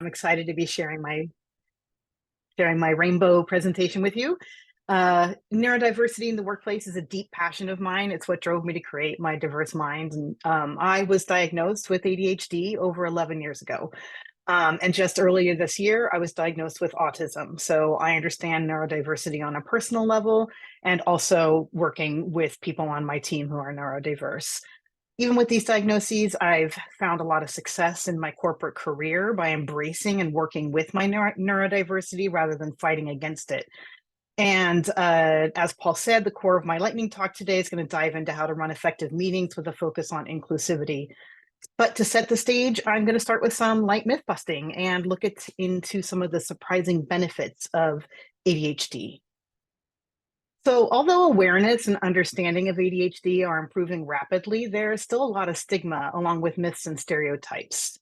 I'm excited to be sharing my rainbow presentation with you. Neurodiversity in the workplace is a deep passion of mine. It's what drove me to create my diverse mind. And I was diagnosed with ADHD over 11 years ago. And just earlier this year, I was diagnosed with autism. So I understand neurodiversity on a personal level and also working with people on my team who are neurodiverse. Even with these diagnoses, I've found a lot of success in my corporate career by embracing and working with my neurodiversity rather than fighting against it. And as Paul said, the core of my lightning talk today is going to dive into how to run effective meetings with a focus on inclusivity. But to set the stage, I'm going to start with some light myth busting and look into some of the surprising benefits of ADHD. So although awareness and understanding of ADHD are improving rapidly, there is still a lot of stigma along with myths and stereotypes.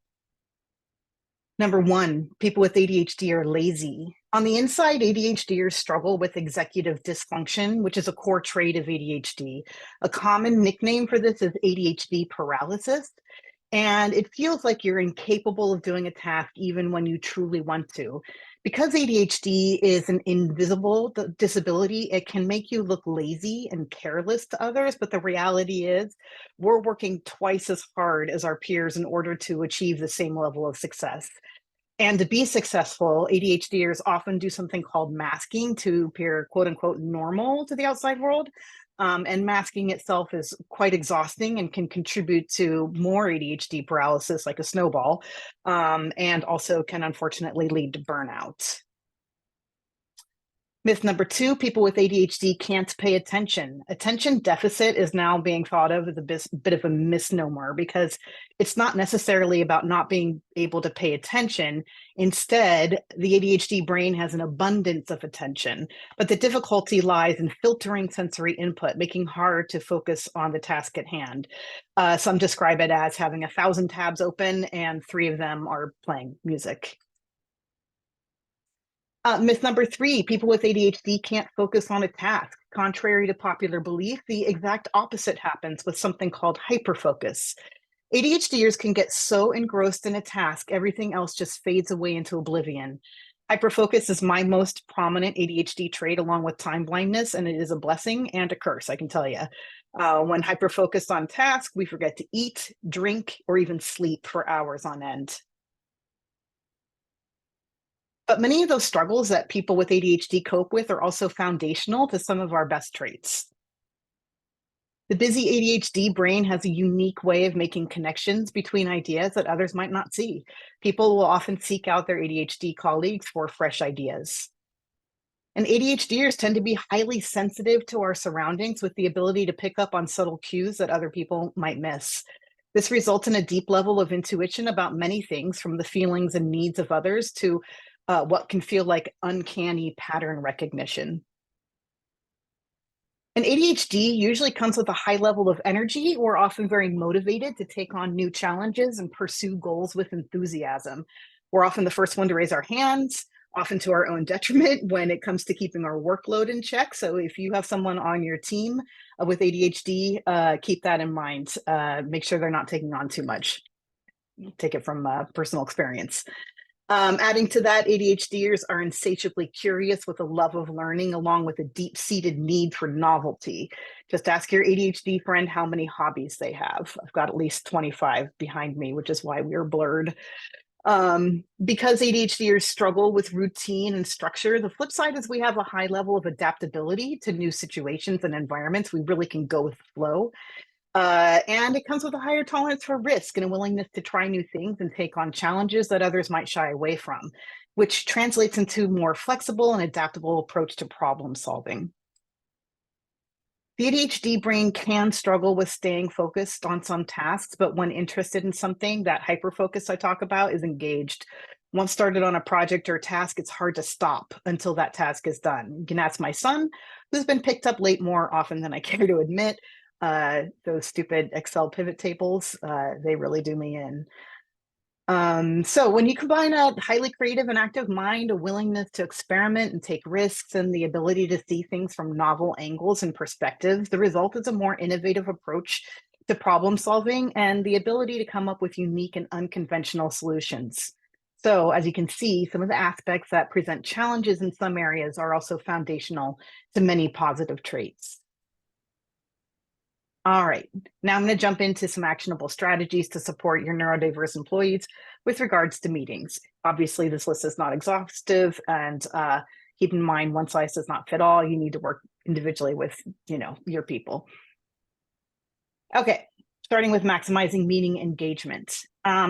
Number one, people with ADHD are lazy. On the inside, ADHDers struggle with executive dysfunction, which is a core trait of ADHD. A common nickname for this is ADHD paralysis. And it feels like you're incapable of doing a task even when you truly want to. Because ADHD is an invisible disability, it can make you look lazy and careless to others, but the reality is we're working twice as hard as our peers in order to achieve the same level of success. And to be successful, ADHDers often do something called masking to appear quote unquote normal to the outside world. And masking itself is quite exhausting and can contribute to more ADHD paralysis like a snowball, and also can unfortunately lead to burnout. Myth number two, people with ADHD can't pay attention. Attention deficit is now being thought of as a bit of a misnomer because it's not necessarily about not being able to pay attention. Instead, the ADHD brain has an abundance of attention, but the difficulty lies in filtering sensory input, making hard to focus on the task at hand. Some describe it as having 1,000 tabs open and 3 of them are playing music. Myth number three, people with ADHD can't focus on a task. Contrary to popular belief, the exact opposite happens with something called hyperfocus. ADHDers can get so engrossed in a task, everything else just fades away into oblivion. Hyperfocus is my most prominent ADHD trait along with time blindness, and it is a blessing and a curse, I can tell you. When hyperfocused on task, we forget to eat, drink, or even sleep for hours on end. But many of those struggles that people with ADHD cope with are also foundational to some of our best traits. The busy ADHD brain has a unique way of making connections between ideas that others might not see. People will often seek out their ADHD colleagues for fresh ideas. And ADHDers tend to be highly sensitive to our surroundings with the ability to pick up on subtle cues that other people might miss. This results in a deep level of intuition about many things, from the feelings and needs of others to what can feel like uncanny pattern recognition. And ADHD usually comes with a high level of energy. We're often very motivated to take on new challenges and pursue goals with enthusiasm. We're often the first one to raise our hands, often to our own detriment when it comes to keeping our workload in check. So if you have someone on your team with ADHD, keep that in mind. Make sure they're not taking on too much. Take it from personal experience. Adding to that, ADHDers are insatiably curious with a love of learning, along with a deep-seated need for novelty. Just ask your ADHD friend how many hobbies they have. I've got at least 25 behind me, which is why we're blurred. Because ADHDers struggle with routine and structure, the flip side is we have a high level of adaptability to new situations and environments. We really can go with the flow. And it comes with a higher tolerance for risk and a willingness to try new things and take on challenges that others might shy away from, which translates into a more flexible and adaptable approach to problem solving. The ADHD brain can struggle with staying focused on some tasks, but when interested in something, that hyperfocus I talk about is engaged. Once started on a project or task, it's hard to stop until that task is done. You can ask my son, who's been picked up late more often than I care to admit. Those stupid Excel pivot tables, they really do me in. So when you combine a highly creative and active mind, a willingness to experiment and take risks, and the ability to see things from novel angles and perspectives, the result is a more innovative approach to problem solving and the ability to come up with unique and unconventional solutions. So as you can see, some of the aspects that present challenges in some areas are also foundational to many positive traits. All right, now I'm going to jump into some actionable strategies to support your neurodiverse employees with regards to meetings. Obviously, this list is not exhaustive, and keep in mind, one size does not fit all. You need to work individually with, your people. Okay, starting with maximizing meeting engagement.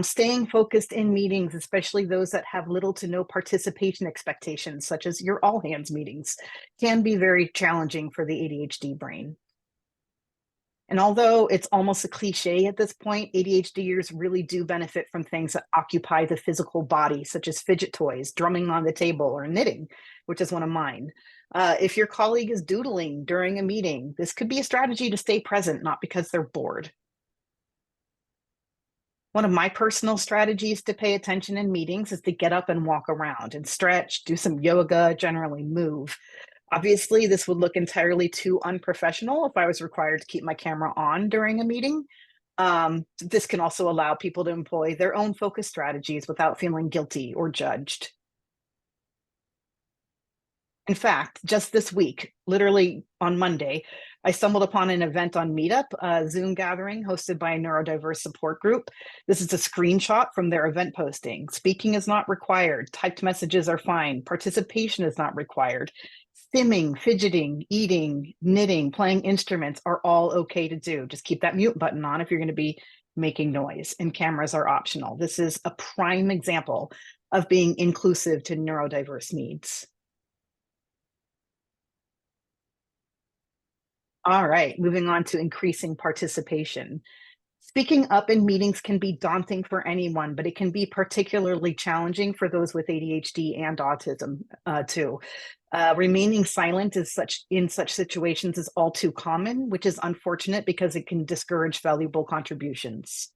Staying focused in meetings, especially those that have little to no participation expectations, such as your all hands meetings, can be very challenging for the ADHD brain. And although it's almost a cliche at this point, ADHDers really do benefit from things that occupy the physical body, such as fidget toys, drumming on the table, or knitting, which is one of mine. If your colleague is doodling during a meeting, this could be a strategy to stay present, not because they're bored. One of my personal strategies to pay attention in meetings is to get up and walk around and stretch, do some yoga, generally move. Obviously, this would look entirely too unprofessional if I was required to keep my camera on during a meeting. This can also allow people to employ their own focus strategies without feeling guilty or judged. In fact, just this week, literally on Monday, I stumbled upon an event on Meetup, a Zoom gathering hosted by a neurodiverse support group. This is a screenshot from their event posting. Speaking is not required. Typed messages are fine. Participation is not required. Stimming, fidgeting, eating, knitting, playing instruments are all okay to do. Just keep that mute button on if you're going to be making noise, and cameras are optional. This is a prime example of being inclusive to neurodiverse needs. All right, moving on to increasing participation. Speaking up in meetings can be daunting for anyone, but it can be particularly challenging for those with ADHD and autism too. Remaining silent in such situations is all too common, which is unfortunate because it can discourage valuable contributions.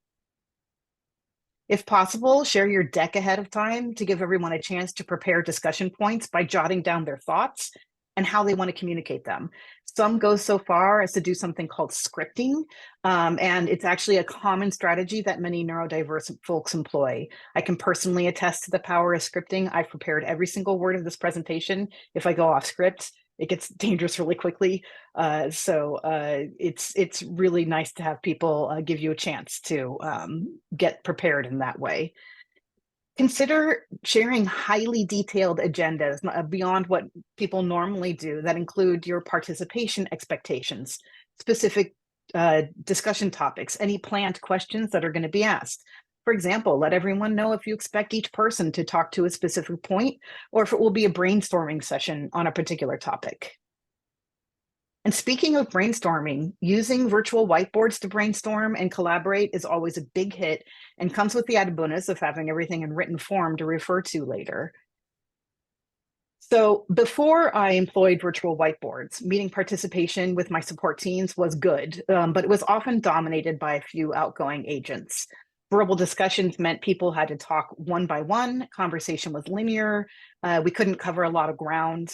If possible, share your deck ahead of time to give everyone a chance to prepare discussion points by jotting down their thoughts and how they want to communicate them. Some go so far as to do something called scripting, and it's actually a common strategy that many neurodiverse folks employ. I can personally attest to the power of scripting. I've prepared every single word of this presentation. If I go off script, it gets dangerous really quickly. So it's really nice to have people give you a chance to get prepared in that way. Consider sharing highly detailed agendas beyond what people normally do that include your participation expectations, specific discussion topics, any planned questions that are going to be asked. For example, let everyone know if you expect each person to talk to a specific point or if it will be a brainstorming session on a particular topic. And speaking of brainstorming, using virtual whiteboards to brainstorm and collaborate is always a big hit and comes with the added bonus of having everything in written form to refer to later. So before I employed virtual whiteboards, meeting participation with my support teams was good, but it was often dominated by a few outgoing agents. Verbal discussions meant people had to talk one by one. Conversation was linear. We couldn't cover a lot of ground.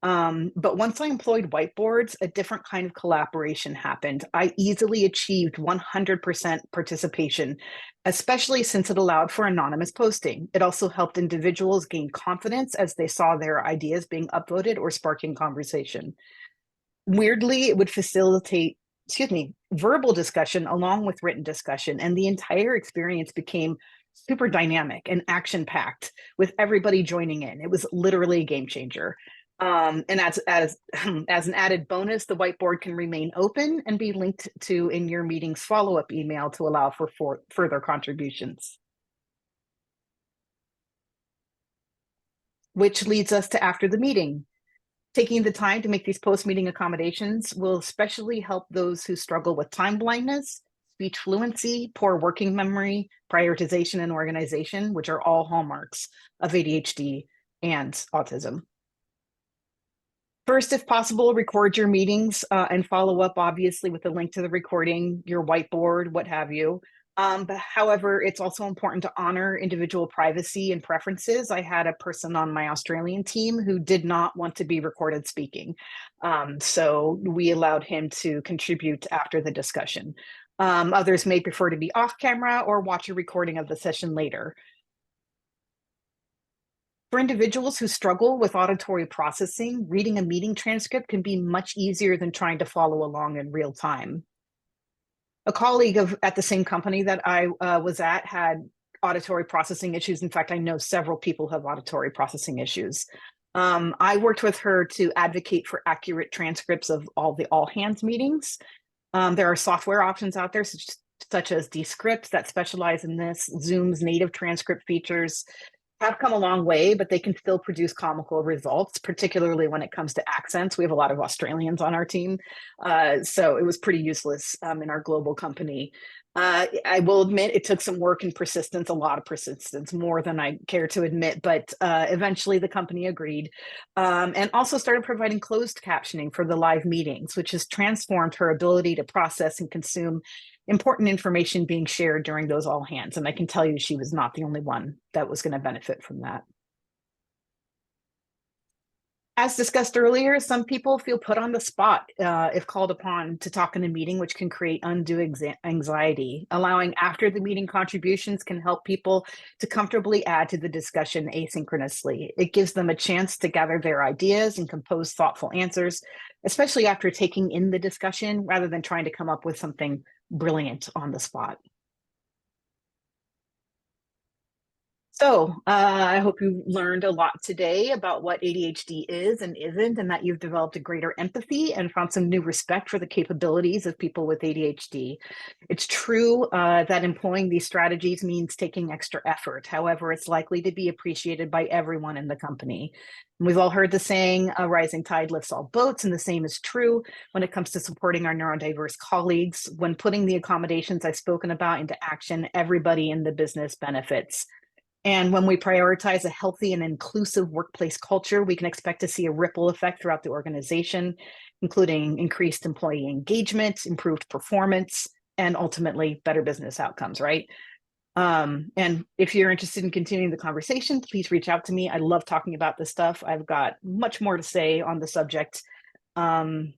But once I employed whiteboards, a different kind of collaboration happened. I easily achieved 100% participation, especially since it allowed for anonymous posting. It also helped individuals gain confidence as they saw their ideas being upvoted or sparking conversation. Weirdly, it would facilitate, verbal discussion along with written discussion, and the entire experience became super dynamic and action-packed with everybody joining in. It was literally a game changer. And as an added bonus, the whiteboard can remain open and be linked to in your meeting's follow-up email to allow for further contributions. Which leads us to after the meeting. Taking the time to make these post-meeting accommodations will especially help those who struggle with time blindness, speech fluency, poor working memory, prioritization, and organization, which are all hallmarks of ADHD and autism. First, if possible, record your meetings and follow up, obviously, with a link to the recording, your whiteboard, what have you. But however, it's also important to honor individual privacy and preferences. I had a person on my Australian team who did not want to be recorded speaking. So we allowed him to contribute after the discussion. Others may prefer to be off camera or watch a recording of the session later. For individuals who struggle with auditory processing, reading a meeting transcript can be much easier than trying to follow along in real time. A colleague at the same company that I was at had auditory processing issues. In fact, I know several people who have auditory processing issues. I worked with her to advocate for accurate transcripts of all the all hands meetings. There are software options out there, such as Descript, that specialize in this. Zoom's native transcript features have come a long way, but they can still produce comical results, particularly when it comes to accents. We have a lot of Australians on our team, so it was pretty useless in our global company. I will admit it took some work and persistence, a lot of persistence, more than I care to admit, but eventually the company agreed, and also started providing closed captioning for the live meetings, which has transformed her ability to process and consume important information being shared during those all hands. And I can tell you she was not the only one that was going to benefit from that. As discussed earlier, some people feel put on the spot if called upon to talk in a meeting, which can create undue anxiety. Allowing after the meeting contributions can help people to comfortably add to the discussion asynchronously. It gives them a chance to gather their ideas and compose thoughtful answers, especially after taking in the discussion rather than trying to come up with something brilliant on the spot. So I hope you learned a lot today about what ADHD is and isn't, and that you've developed a greater empathy and found some new respect for the capabilities of people with ADHD. It's true that employing these strategies means taking extra effort. However, it's likely to be appreciated by everyone in the company. We've all heard the saying, a rising tide lifts all boats, and the same is true when it comes to supporting our neurodiverse colleagues. When putting the accommodations I've spoken about into action, everybody in the business benefits. And when we prioritize a healthy and inclusive workplace culture, we can expect to see a ripple effect throughout the organization, including increased employee engagement, improved performance, and ultimately better business outcomes, right? And if you're interested in continuing the conversation, please reach out to me. I love talking about this stuff. I've got much more to say on the subject. And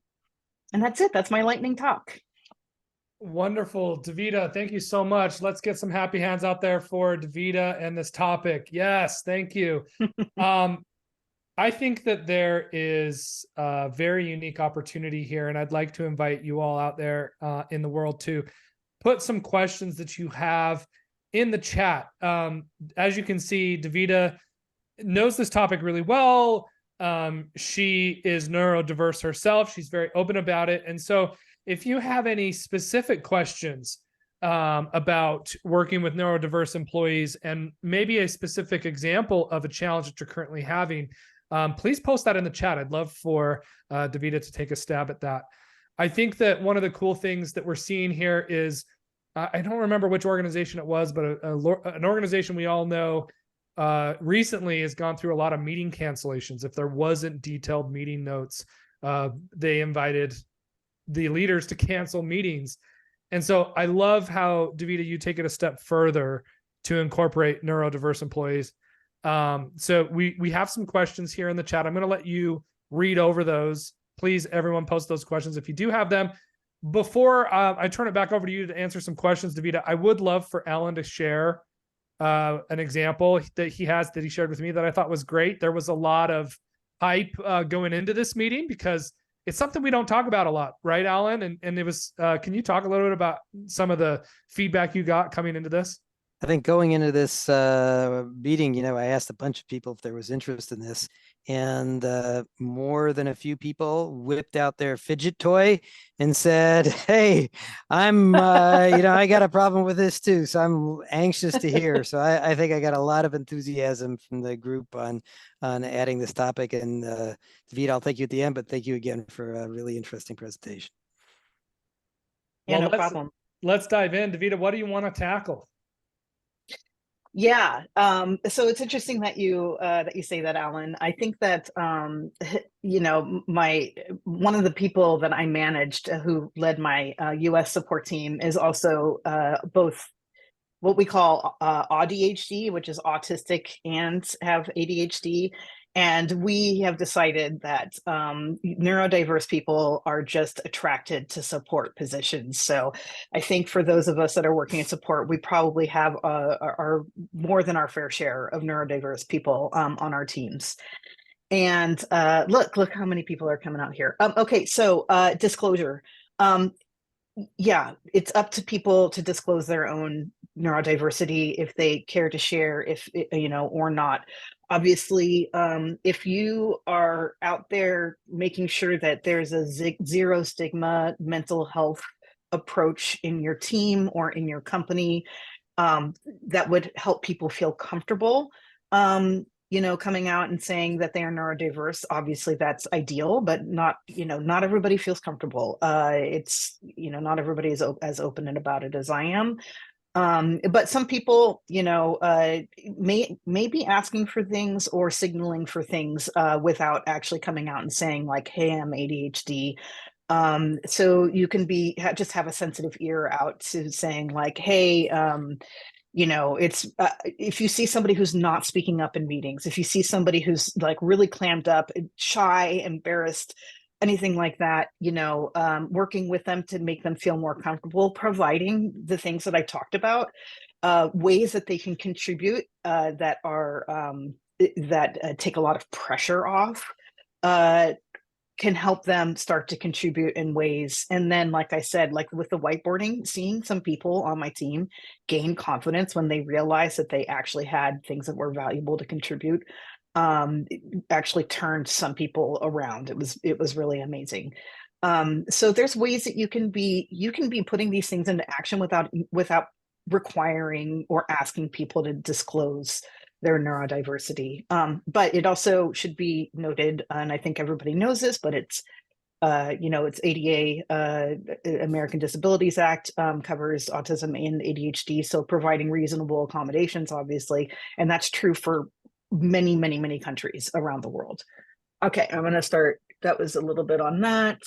that's it. That's my lightning talk. Wonderful. Davida, thank you so much. Let's get some happy hands out there for Davida and this topic. Yes, thank you. I think that there is a very unique opportunity here, and I'd like to invite you all out there in the world to put some questions that you have in the chat. As you can see, Davida knows this topic really well. She is neurodiverse herself. She's very open about it. And so if you have any specific questions about working with neurodiverse employees and maybe a specific example of a challenge that you're currently having, please post that in the chat. I'd love for Davida to take a stab at that. I think that one of the cool things that we're seeing here is, I don't remember which organization it was, but an organization we all know recently has gone through a lot of meeting cancellations. If there wasn't detailed meeting notes, they invited the leaders to cancel meetings. And so I love how, Davida, you take it a step further to incorporate neurodiverse employees. So we have some questions here in the chat. I'm going to let you read over those. Please, everyone, post those questions if you do have them. Before I turn it back over to you to answer some questions, Davida, I would love for Alan to share an example that he shared with me that I thought was great. There was a lot of hype going into this meeting because it's something we don't talk about a lot, right, Alan? And it was, can you talk a little bit about some of the feedback you got coming into this? I think going into this meeting, I asked a bunch of people if there was interest in this, and more than a few people whipped out their fidget toy and said, "Hey, I'm, I got a problem with this too, so I'm anxious to hear." So I think I got a lot of enthusiasm from the group on adding this topic. And Davida, I'll thank you at the end, but thank you again for a really interesting presentation. Yeah, well, no problem. Let's dive in. Davida, what do you want to tackle? Yeah, so it's interesting that you say that, Alan. I think that one of the people that I managed who led my US support team is also both what we call ADHD, which is autistic, and have ADHD. And we have decided that neurodiverse people are just attracted to support positions. So I think for those of us that are working in support, we probably have our more than our fair share of neurodiverse people on our teams. And look how many people are coming out here. Okay, so disclosure. Yeah, it's up to people to disclose their own neurodiversity if they care to share, if or not. Obviously, if you are out there making sure that there's a zero stigma mental health approach in your team or in your company, that would help people feel comfortable. Coming out and saying that they are neurodiverse, obviously that's ideal, but not everybody feels comfortable. It's, not everybody is as open about it as I am. But some people, may be asking for things or signaling for things without actually coming out and saying like, hey, I'm ADHD. So you can just have a sensitive ear out to saying like, hey, it's if you see somebody who's not speaking up in meetings, if you see somebody who's like really clammed up, shy, embarrassed, anything like that, working with them to make them feel more comfortable, providing the things that I talked about, ways that they can contribute that take a lot of pressure off, can help them start to contribute in ways. And then, like I said, like with the whiteboarding, seeing some people on my team gain confidence when they realized that they actually had things that were valuable to contribute, actually turned some people around. It was really amazing. So there's ways that you can be putting these things into action without requiring or asking people to disclose their neurodiversity. But it also should be noted, and I think everybody knows this, but it's ADA, American Disabilities Act, covers autism and ADHD. So providing reasonable accommodations, obviously, and that's true for many, many, many countries around the world. Okay, I'm going to start. That was a little bit on that.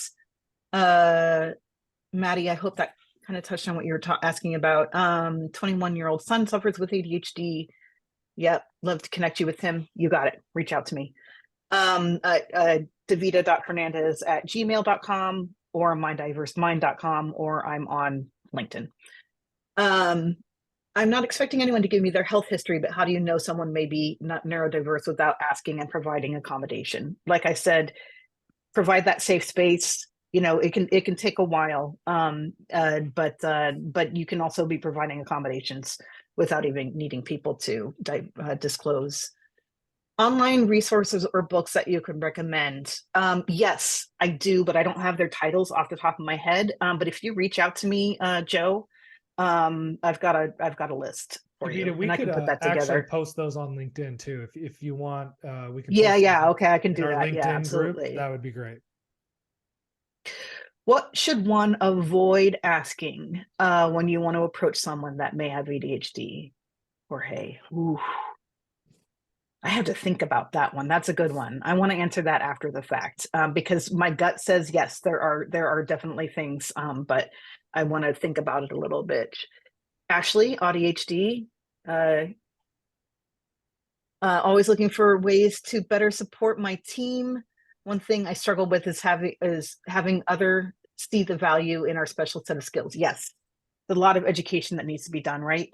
Maddie, I hope that kind of touched on what you were asking about. 21-year-old son suffers with ADHD. Yep, love to connect you with him. You got it. Reach out to me. Davida.Fernandez at gmail.com or mydiversemind.com, or I'm on LinkedIn. I'm not expecting anyone to give me their health history, but how do you know someone may be not neurodiverse without asking and providing accommodation? Like I said, provide that safe space. It can take a while, but you can also be providing accommodations without even needing people to disclose. Online resources or books that you can recommend? Yes, I do, but I don't have their titles off the top of my head. But if you reach out to me, Joe, I've got a list for you, We and I could can put that actually together. post those on LinkedIn too, if you want. We can. Yeah, okay, I can do our that. LinkedIn Yeah, absolutely. group. That would be great. What should one avoid asking when you want to approach someone that may have ADHD? Jorge, ooh, I have to think about that one. That's a good one. I want to answer that after the fact, because my gut says yes, there are definitely things, but I want to think about it a little bit. Ashley, ADHD, always looking for ways to better support my team. One thing I struggle with is having other see the value in our special set of skills. Yes, there's a lot of education that needs to be done, right?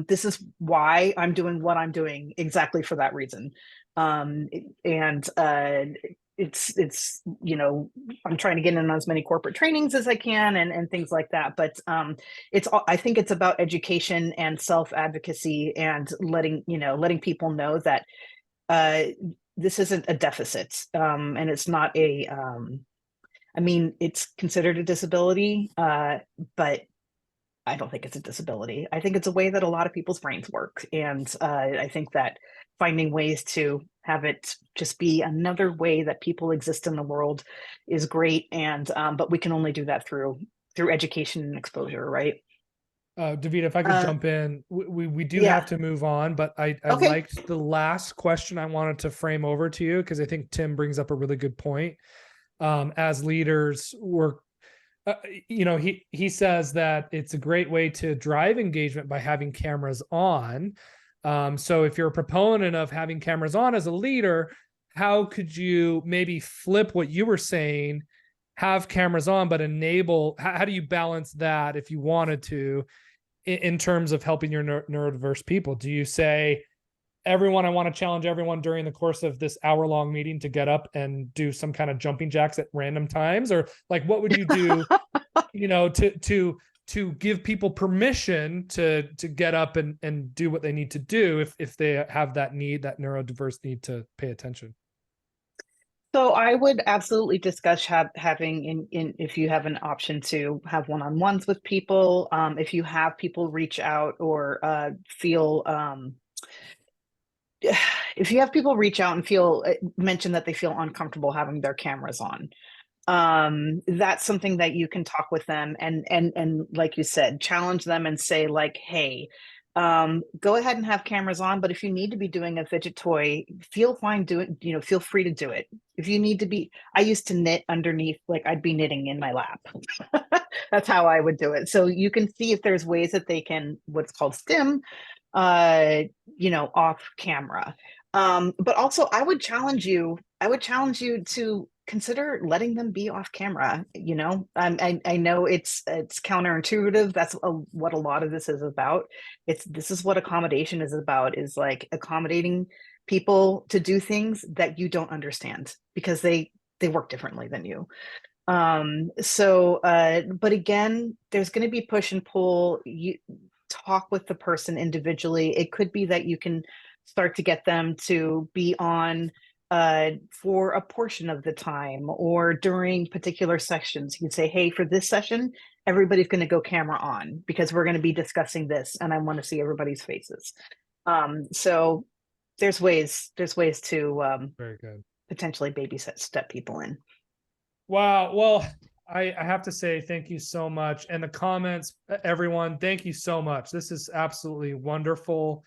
This is why I'm doing what I'm doing, exactly for that reason. It's I'm trying to get in on as many corporate trainings as I can and things like that. But I think it's about education and self-advocacy and letting people know that this isn't a deficit, and it's not a it's considered a disability, but I don't think it's a disability. I think it's a way that a lot of people's brains work. And I think that finding ways to have it just be another way that people exist in the world is great. And but we can only do that through education and exposure, right? Davida, if I could jump in, we do have to move on, but I okay. liked the last question I wanted to frame over to you, because I think Tim brings up a really good point. As leaders, he says that it's a great way to drive engagement by having cameras on. So if you're a proponent of having cameras on as a leader, how could you maybe flip what you were saying, have cameras on, but enable, how do you balance that if you wanted to in terms of helping your neurodiverse people? Do you say, everyone, I want to challenge everyone during the course of this hour-long meeting to get up and do some kind of jumping jacks at random times? Or like, what would you do, to give people permission to get up and do what they need to do if they have that need, that neurodiverse need to pay attention? So I would absolutely discuss having if you have an option to have one-on-ones with people, if you have people reach out or feel if you have people reach out and mention that they feel uncomfortable having their cameras on, that's something that you can talk with them and like you said, challenge them and say like, hey, go ahead and have cameras on, but if you need to be doing a fidget toy, feel free to do it. If you need to be, I used to knit underneath, like I'd be knitting in my lap. That's how I would do it. So you can see if there's ways that they can, what's called STEM, off camera. But also I would challenge you to consider letting them be off camera. I know it's counterintuitive. That's what a lot of this is about. This is what accommodation is about, is like accommodating people to do things that you don't understand because they work differently than you. But again, there's going to be push and pull. You talk with the person individually. It could be that you can start to get them to be on for a portion of the time or during particular sessions. You can say, hey, for this session, everybody's going to go camera on because we're going to be discussing this and I want to see everybody's faces. So there's ways to Very good. potentially step people in. Wow. Well, I have to say thank you so much. And the comments, everyone, thank you so much. This is absolutely wonderful.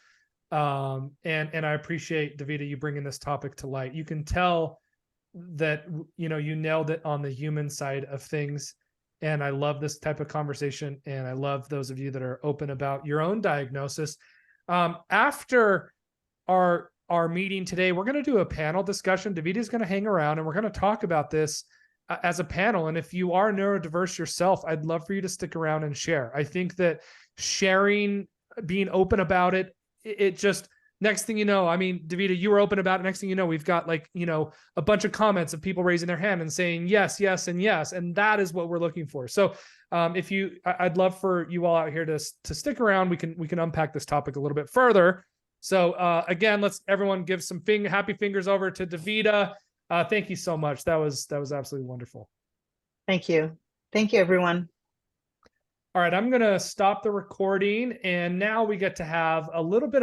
And I appreciate, Davida, you bringing this topic to light. You can tell that, you nailed it on the human side of things. And I love this type of conversation. And I love those of you that are open about your own diagnosis. After our meeting today, we're going to do a panel discussion. Davida is going to hang around and we're going to talk about this as a panel. And if you are neurodiverse yourself, I'd love for you to stick around and share. I think that sharing, being open about it, it just, next thing you know, I mean, Davida, you were open about it. Next thing you know, we've got a bunch of comments of people raising their hand and saying yes, yes, and yes. And that is what we're looking for. So I'd love for you all out here to stick around. We can unpack this topic a little bit further. So again, let's everyone give some happy fingers over to Davida. Thank you so much. That was absolutely wonderful. Thank you. Thank you, everyone. All right, I'm going to stop the recording. And now we get to have a little bit of